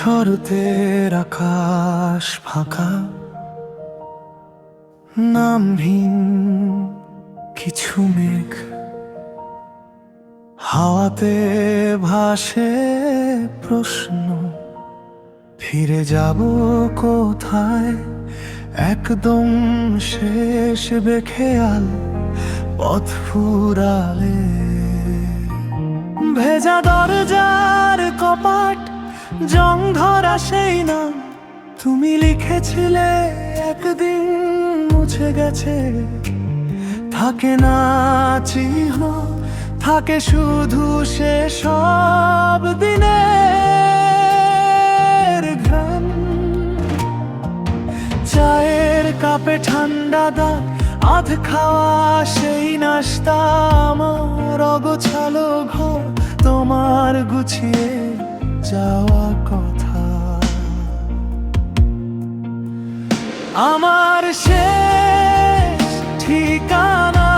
শরতের আকাশ ফাঁকা, নামহীন কিছু মেঘ হাওয়াতে ভাসে প্রশ্ন, ফিরে যাব কোথায়? একদম শেষ বেখেয়াল পথ ফুরালে, ভেজা দরজার কপাট, জং ধরা সেই নাম তুমি লিখেছিলে একদিন মুছে গেছে। থাকে না চিহ্ন, থাকে শুধু সে সব দিনের ঘ্রাণ। চায়ের কাপে ঠান্ডা দাগ, আধ খাওয়া সেই নাস্তা, আমার অগোছালো ঘর, তোমার গুছিয়ে যাওয়া কথা। আমার শেষ ঠিকানা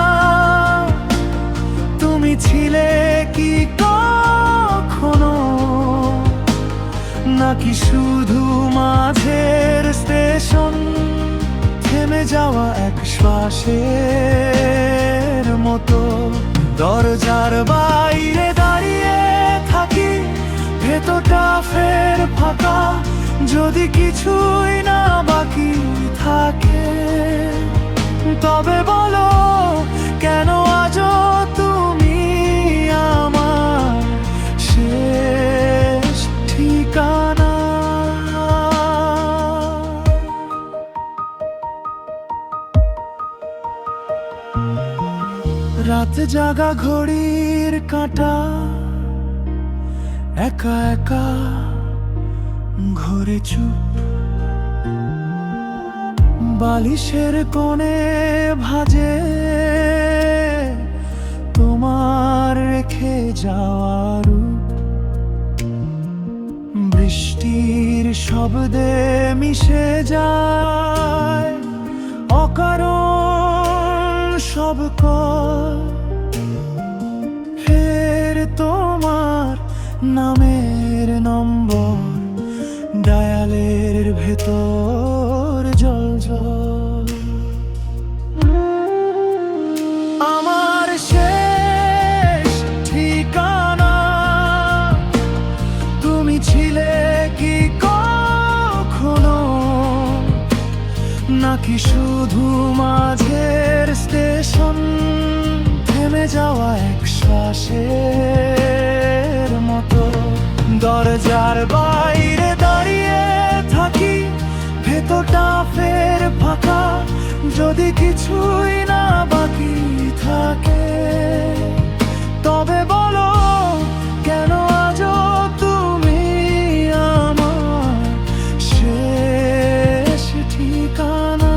তুমি ছিলে কি কখনো, নাকি শুধু মাঝের স্টেশন, থেমে যাওয়া এক শ্বাসের মতো। দরজার বাইরে দাঁড়িয়ে থাকি, ভেতরটা ফের ফাঁকা, যদি কিছুই না বাকি থাকে, তবে বলো কেন আজও তুমি আমার শেষ ঠিকানা। রাত জাগা ঘড়ির কাঁটা একা একা ঘরে চুপ, বালিশের কোণে ভাজে তোমার রেখে যাওয়া রূপ। বৃষ্টির শব্দে মিশে যায় অকারণ সব কর, ফের তোমার নামের নম্বর ডায়ালের ভেতর জ্বলজ্বল। আমার শেষ ঠিকানা তুমি ছিলে কি কখনো, নাকি শুধু মাঝের স্টেশন, থেমে যাওয়া এক শ্বাসের মতো। দরজার বাইরে দাঁড়িয়ে থাকি, ভেতরটা ফের ফাঁকা, যদি কিছুই না বাকি থাকে, তবে বলো কেন আজও তুমি আমার শেষ ঠিকানা।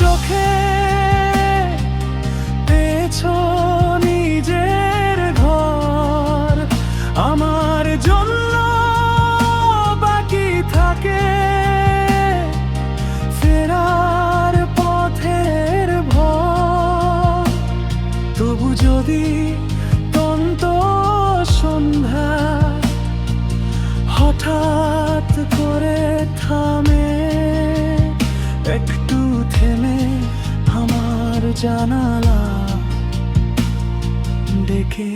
চোখে পেয়েছো নিজের ঘর, আমার জন্য বাকি থাকে ফেরার পথের ভর। তবু যদি তন্ত সন্ধ্যা হঠাৎ করে থামে, একটু থেমে আমার জানালা ডেকে